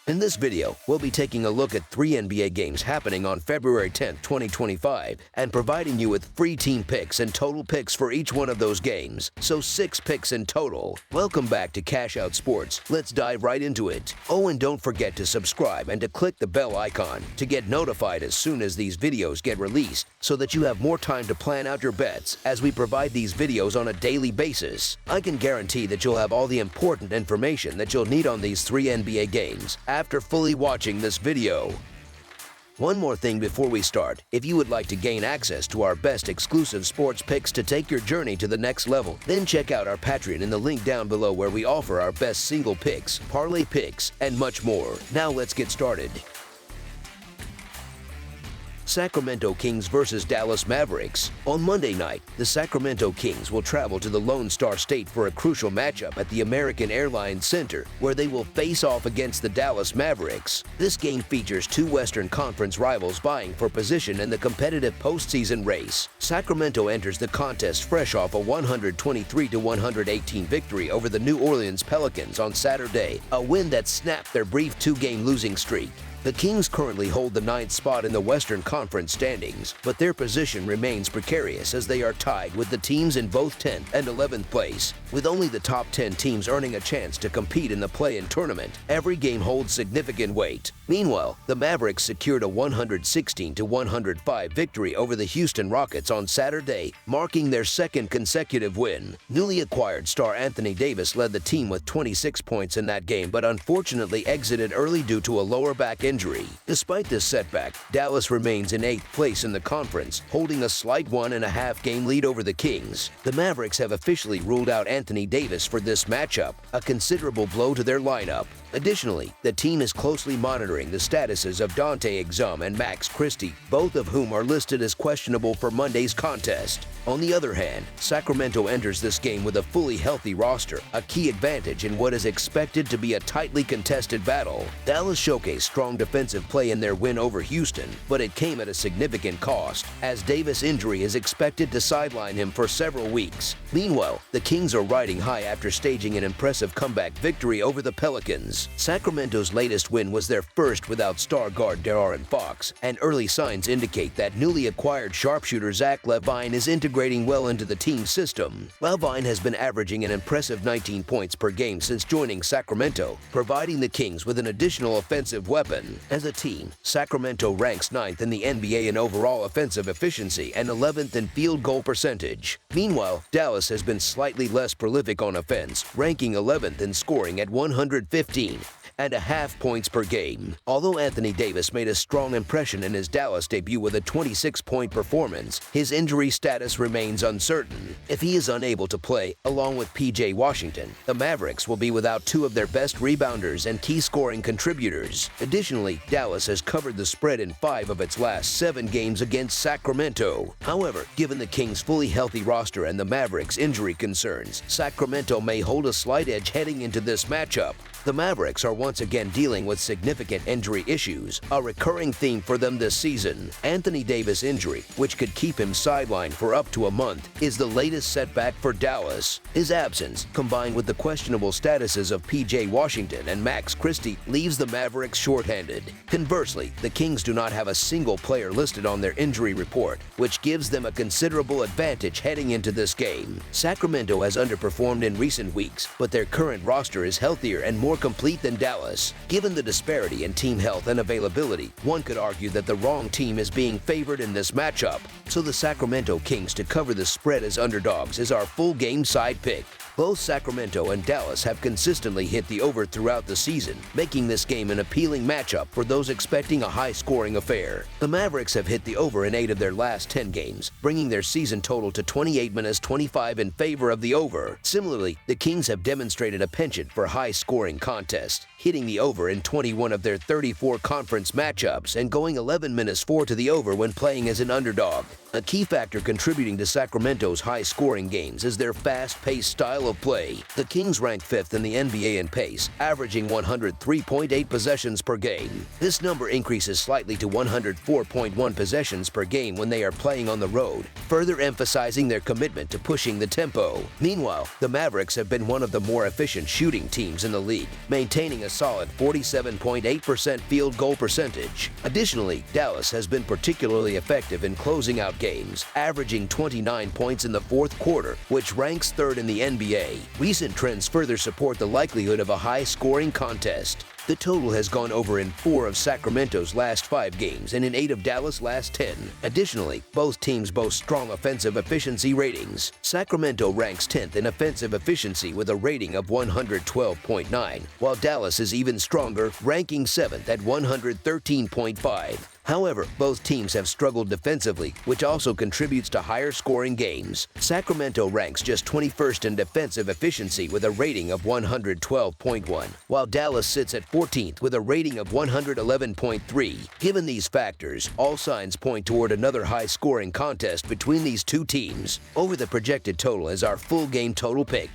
In this video, we'll be taking a look at 3 NBA games happening on February 10, 2025, and providing you with free team picks and total picks for each one of those games, so 6 picks in total. Welcome back to Cash Out Sports. Let's dive right into it. Oh, and don't forget to subscribe and to click the bell icon to get notified as soon as these videos get released, so that you have more time to plan out your bets as we provide these videos on a daily basis. I can guarantee that you'll have all the important information that you'll need on these 3 NBA games after fully watching this video. One more thing before we start. If you would like to gain access to our best exclusive sports picks to take your journey to the next level, then check out our Patreon in the link down below, where we offer our best single picks, parlay picks, and much more. Now let's get started. Sacramento Kings versus Dallas Mavericks. On Monday night, the Sacramento Kings will travel to the Lone Star State for a crucial matchup at the American Airlines Center, where they will face off against the Dallas Mavericks. This game features 2 Western Conference rivals vying for position in the competitive postseason race. Sacramento enters the contest fresh off a 123-118 victory over the New Orleans Pelicans on Saturday, a win that snapped their brief 2-game losing streak. The Kings currently hold the 9th spot in the Western Conference standings, but their position remains precarious as they are tied with the teams in both 10th and 11th place. With only the top 10 teams earning a chance to compete in the play-in tournament, every game holds significant weight. Meanwhile, the Mavericks secured a 116-105 victory over the Houston Rockets on Saturday, marking their 2nd consecutive win. Newly acquired star Anthony Davis led the team with 26 points in that game, but unfortunately exited early due to a lower back injury. Despite this setback, Dallas remains in 8th place in the conference, holding a slight 1.5-game lead over the Kings. The Mavericks have officially ruled out Anthony Davis for this matchup, a considerable blow to their lineup. Additionally, the team is closely monitoring the statuses of Dante Exum and Max Christie, both of whom are listed as questionable for Monday's contest. On the other hand, Sacramento enters this game with a fully healthy roster, a key advantage in what is expected to be a tightly contested battle. Dallas showcased strong defensive play in their win over Houston, but it came at a significant cost, as Davis' injury is expected to sideline him for several weeks. Meanwhile, the Kings are riding high after staging an impressive comeback victory over the Pelicans. Sacramento's latest win was their first without star guard De'Aaron Fox, and early signs indicate that newly acquired sharpshooter Zach LaVine is integrating well into the team system. LaVine has been averaging an impressive 19 points per game since joining Sacramento, providing the Kings with an additional offensive weapon. As a team, Sacramento ranks 9th in the NBA in overall offensive efficiency and 11th in field goal percentage. Meanwhile, Dallas has been slightly less prolific on offense, ranking 11th in scoring at 115.5 points per game. Although Anthony Davis made a strong impression in his Dallas debut with a 26-point performance, his injury status remains uncertain. If he is unable to play, along with PJ Washington, the Mavericks will be without 2 of their best rebounders and key scoring contributors. Additionally, Dallas has covered the spread in 5 of its last 7 games against Sacramento. However, given the Kings' fully healthy roster and the Mavericks' injury concerns, Sacramento may hold a slight edge heading into this matchup. The Mavericks are once again dealing with significant injury issues, a recurring theme for them this season. Anthony Davis' injury, which could keep him sidelined for up to a month, is the latest setback for Dallas. His absence, combined with the questionable statuses of PJ Washington and Max Christie, leaves the Mavericks shorthanded. Conversely, the Kings do not have a single player listed on their injury report, which gives them a considerable advantage heading into this game. Sacramento has underperformed in recent weeks, but their current roster is healthier and more complete than Dallas. Given the disparity in team health and availability, one could argue that the wrong team is being favored in this matchup. So the Sacramento Kings to cover the spread as underdogs is our full game side pick. Both Sacramento and Dallas have consistently hit the over throughout the season, making this game an appealing matchup for those expecting a high-scoring affair. The Mavericks have hit the over in 8 of their last 10 games, bringing their season total to 28-25 in favor of the over. Similarly, the Kings have demonstrated a penchant for high-scoring contests, hitting the over in 21 of their 34 conference matchups and going 11-4 to the over when playing as an underdog. A key factor contributing to Sacramento's high-scoring games is their fast-paced style of play. The Kings rank 5th in the NBA in pace, averaging 103.8 possessions per game. This number increases slightly to 104.1 possessions per game when they are playing on the road, further emphasizing their commitment to pushing the tempo. Meanwhile, the Mavericks have been one of the more efficient shooting teams in the league, maintaining a solid 47.8% field goal percentage. Additionally, Dallas has been particularly effective in closing out games, averaging 29 points in the fourth quarter, which ranks 3rd in the NBA. Recent trends further support the likelihood of a high-scoring contest. The total has gone over in 4 of Sacramento's last 5 games and in 8 of Dallas' last 10. Additionally, both teams boast strong offensive efficiency ratings. Sacramento ranks 10th in offensive efficiency with a rating of 112.9, while Dallas is even stronger, ranking 7th at 113.5. However, both teams have struggled defensively, which also contributes to higher scoring games. Sacramento ranks just 21st in defensive efficiency with a rating of 112.1, while Dallas sits at 14th with a rating of 111.3. Given these factors, all signs point toward another high-scoring contest between these two teams. Over the projected total is our full game total pick.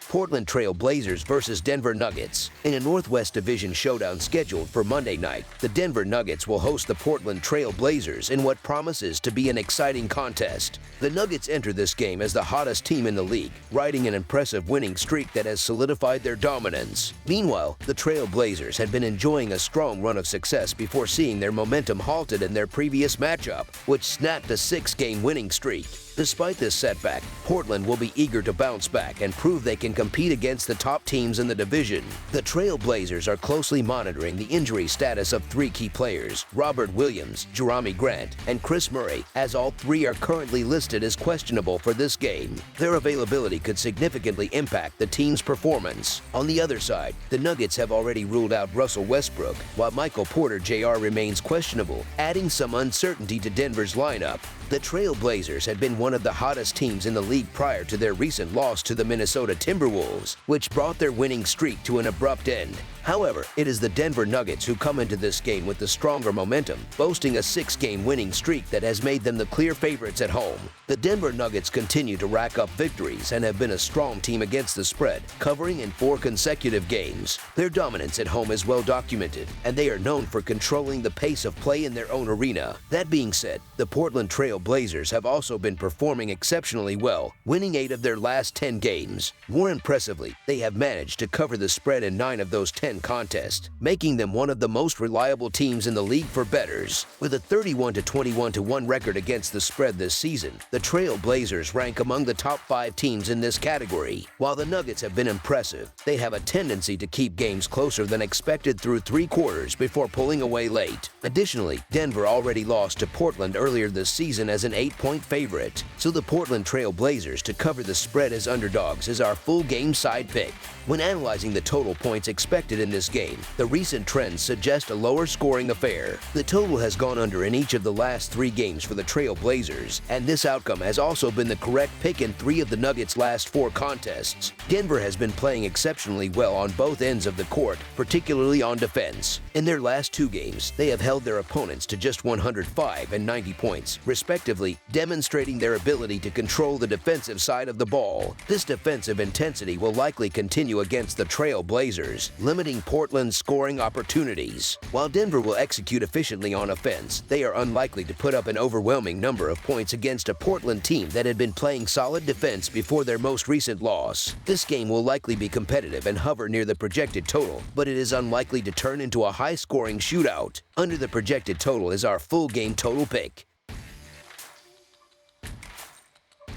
Portland Trail Blazers versus Denver Nuggets. In a Northwest Division showdown scheduled for Monday night, the Denver Nuggets will host the Portland Trail Blazers in what promises to be an exciting contest. The Nuggets enter this game as the hottest team in the league, riding an impressive winning streak that has solidified their dominance. Meanwhile, the Trail Blazers had been enjoying a strong run of success before seeing their momentum halted in their previous matchup, which snapped a 6-game winning streak. Despite this setback, Portland will be eager to bounce back and prove they can compete against the top teams in the division. The Trail Blazers are closely monitoring the injury status of 3 key players, Robert Williams, Jerami Grant, and Chris Murray, as all 3 are currently listed as questionable for this game. Their availability could significantly impact the team's performance. On the other side, the Nuggets have already ruled out Russell Westbrook, while Michael Porter Jr. remains questionable, adding some uncertainty to Denver's lineup. The Trail Blazers had been one of the hottest teams in the league prior to their recent loss to the Minnesota Timberwolves, which brought their winning streak to an abrupt end. However, it is the Denver Nuggets who come into this game with the stronger momentum, boasting a 6-game winning streak that has made them the clear favorites at home. The Denver Nuggets continue to rack up victories and have been a strong team against the spread, covering in 4 consecutive games. Their dominance at home is well documented, and they are known for controlling the pace of play in their own arena. That being said, the Portland Trail Blazers have also been performing exceptionally well, winning 8 of their last 10 games. More impressively, they have managed to cover the spread in 9 of those 10 contests, making them one of the most reliable teams in the league for bettors. With a 31-21-1 record against the spread this season, the Trail Blazers rank among the top 5 teams in this category. While the Nuggets have been impressive, they have a tendency to keep games closer than expected through 3 quarters before pulling away late. Additionally, Denver already lost to Portland earlier this season as an 8-point favorite, so the Portland Trail Blazers to cover the spread as underdogs is our full game side pick. When analyzing the total points expected in this game, the recent trends suggest a lower scoring affair. The total has gone under in each of the last 3 games for the Trail Blazers, and this outcome has also been the correct pick in 3 of the Nuggets' last 4 contests. Denver has been playing exceptionally well on both ends of the court, particularly on defense. In their last 2 games, they have held their opponents to just 105 and 90 points, respectively, demonstrating their ability to control the defensive side of the ball. This defensive intensity will likely continue against the Trail Blazers, limiting Portland's scoring opportunities. While Denver will execute efficiently on offense, they are unlikely to put up an overwhelming number of points against a Portland team that had been playing solid defense before their most recent loss. This game will likely be competitive and hover near the projected total, but it is unlikely to turn into a high-scoring shootout. Under the projected total is our full game total pick.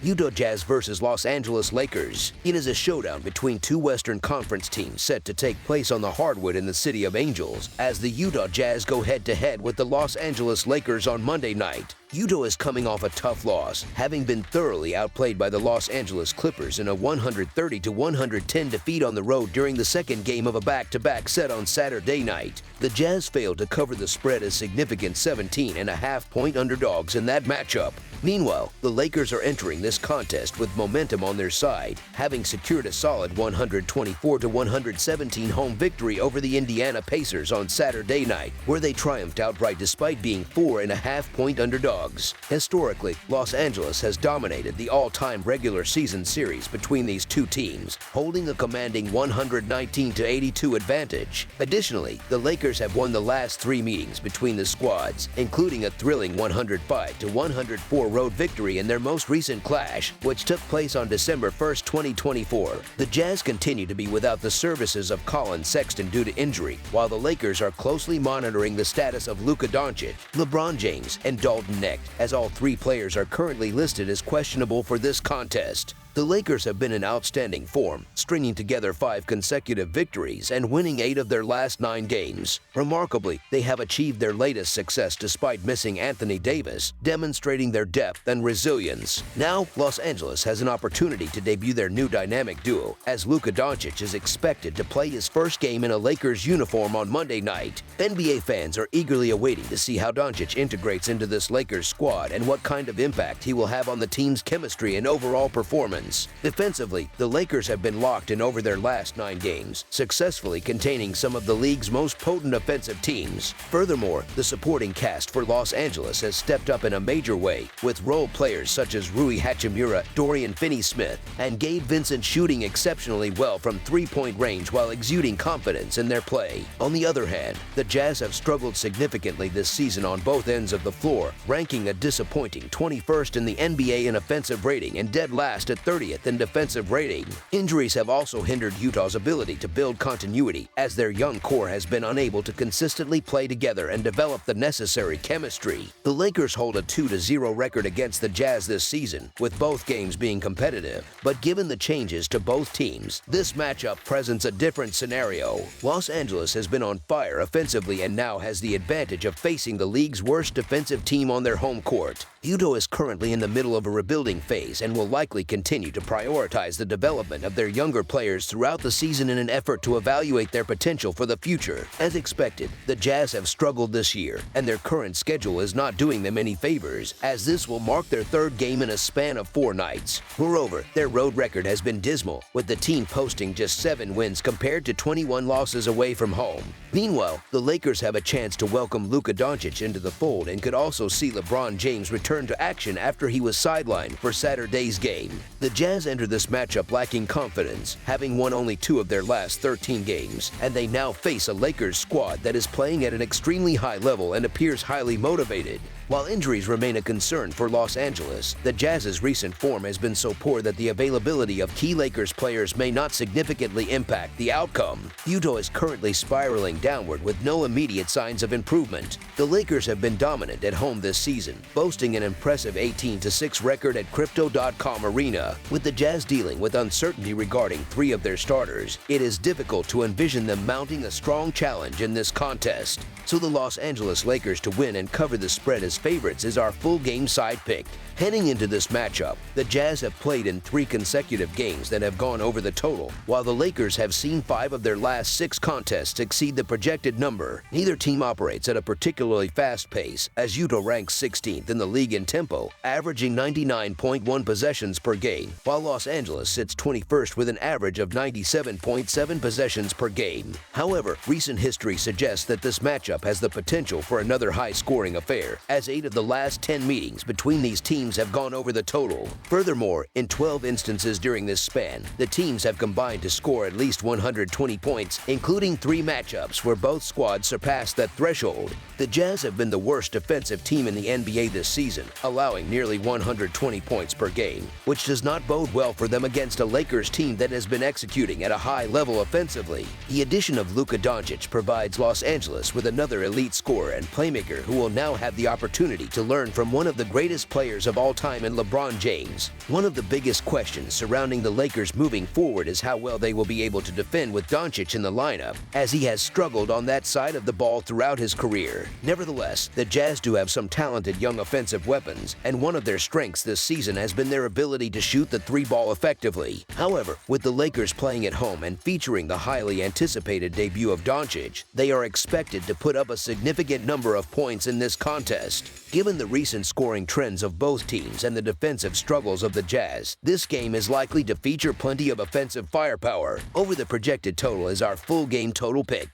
Utah Jazz versus Los Angeles Lakers. It is a showdown between 2 Western Conference teams set to take place on the hardwood in the City of Angels as the Utah Jazz go head-to-head with the Los Angeles Lakers on Monday night. Utah is coming off a tough loss, having been thoroughly outplayed by the Los Angeles Clippers in a 130-110 defeat on the road during the second game of a back-to-back set on Saturday night. The Jazz failed to cover the spread as significant 17.5-point underdogs in that matchup. Meanwhile, the Lakers are entering this contest with momentum on their side, having secured a solid 124-117 home victory over the Indiana Pacers on Saturday night, where they triumphed outright despite being 4.5-point underdogs. Historically, Los Angeles has dominated the all-time regular season series between these two teams, holding a commanding 119-82 advantage. Additionally, the Lakers have won the last 3 meetings between the squads, including a thrilling 105-104 road victory in their most recent clash, which took place on December 1, 2024. The Jazz continue to be without the services of Colin Sexton due to injury, while the Lakers are closely monitoring the status of Luka Doncic, LeBron James, and Dalton Knecht, as all 3 players are currently listed as questionable for this contest. The Lakers have been in outstanding form, stringing together 5 consecutive victories and winning 8 of their last 9 games. Remarkably, they have achieved their latest success despite missing Anthony Davis, demonstrating their depth and resilience. Now, Los Angeles has an opportunity to debut their new dynamic duo, as Luka Doncic is expected to play his first game in a Lakers uniform on Monday night. NBA fans are eagerly awaiting to see how Doncic integrates into this Lakers squad and what kind of impact he will have on the team's chemistry and overall performance. Defensively, the Lakers have been locked in over their last 9 games, successfully containing some of the league's most potent offensive teams. Furthermore, the supporting cast for Los Angeles has stepped up in a major way, with role players such as Rui Hachimura, Dorian Finney-Smith, and Gabe Vincent shooting exceptionally well from 3-point range while exuding confidence in their play. On the other hand, the Jazz have struggled significantly this season on both ends of the floor, ranking a disappointing 21st in the NBA in offensive rating and dead last at 30th in defensive rating. Injuries have also hindered Utah's ability to build continuity, as their young core has been unable to consistently play together and develop the necessary chemistry. The Lakers hold a 2-0 record against the Jazz this season, with both games being competitive. But given the changes to both teams, this matchup presents a different scenario. Los Angeles has been on fire offensively and now has the advantage of facing the league's worst defensive team on their home court. Utah is currently in the middle of a rebuilding phase and will likely continue to prioritize the development of their younger players throughout the season in an effort to evaluate their potential for the future. As expected, the Jazz have struggled this year, and their current schedule is not doing them any favors, as this will mark their 3rd game in a span of 4 nights. Moreover, their road record has been dismal, with the team posting just 7 wins compared to 21 losses away from home. Meanwhile, the Lakers have a chance to welcome Luka Doncic into the fold and could also see LeBron James return to action after he was sidelined for Saturday's game. The Jazz enter this matchup lacking confidence, having won only 2 of their last 13 games, and they now face a Lakers squad that is playing at an extremely high level and appears highly motivated. While injuries remain a concern for Los Angeles, the Jazz's recent form has been so poor that the availability of key Lakers players may not significantly impact the outcome. Utah is currently spiraling downward with no immediate signs of improvement. The Lakers have been dominant at home this season, boasting an impressive 18-6 record at Crypto.com Arena. With the Jazz dealing with uncertainty regarding 3 of their starters, it is difficult to envision them mounting a strong challenge in this contest. So the Los Angeles Lakers to win and cover the spread as favorites is our full game side pick. Heading into this matchup, the Jazz have played in 3 consecutive games that have gone over the total, while the Lakers have seen 5 of their last 6 contests exceed the projected number. Neither team operates at a particularly fast pace, as Utah ranks 16th in the league in tempo, averaging 99.1 possessions per game, while Los Angeles sits 21st with an average of 97.7 possessions per game. However, recent history suggests that this matchup has the potential for another high-scoring affair, as 8 of the last 10 meetings between these teams have gone over the total. Furthermore, in 12 instances during this span, the teams have combined to score at least 120 points, including 3 matchups where both squads surpassed that threshold. The Jazz have been the worst defensive team in the NBA this season, allowing nearly 120 points per game, which does not bode well for them against a Lakers team that has been executing at a high level offensively. The addition of Luka Doncic provides Los Angeles with another elite scorer and playmaker who will now have the opportunity opportunity to learn from one of the greatest players of all time in LeBron James. One of the biggest questions surrounding the Lakers moving forward is how well they will be able to defend with Doncic in the lineup, as he has struggled on that side of the ball throughout his career. Nevertheless, the Jazz do have some talented young offensive weapons, and one of their strengths this season has been their ability to shoot the three ball effectively. However, with the Lakers playing at home and featuring the highly anticipated debut of Doncic, they are expected to put up a significant number of points in this contest. Given the recent scoring trends of both teams and the defensive struggles of the Jazz, this game is likely to feature plenty of offensive firepower. Over the projected total is our full game total pick.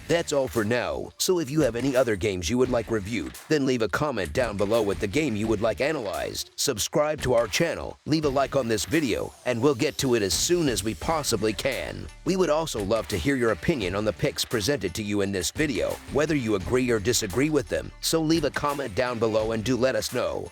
That's all for now, so if you have any other games you would like reviewed, then leave a comment down below with the game you would like analyzed. Subscribe to our channel, leave a like on this video, and we'll get to it as soon as we possibly can. We would also love to hear your opinion on the picks presented to you in this video, whether you agree or disagree with them, so leave a comment down below and do let us know.